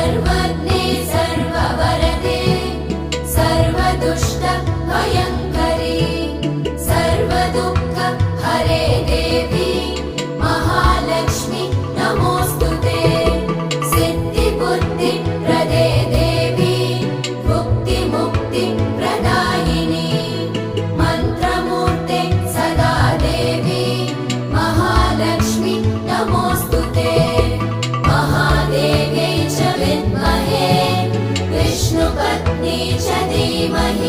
सर्वज्ञे सर्ववरदे सर्वदुष्ट भयङ्करी सर्वदुःख हरे देवी महालक्ष्मी नमोऽस्तुते सिद्धिबुद्धि प्रदे देवी भुक्तिमुक्ति प्रदायिनी मन्त्रमूर्ते सदा देवी महालक्ष्मी नमोऽस्तुते महादेव्यै च विद्महे विष्णुपत्नी च धीमहि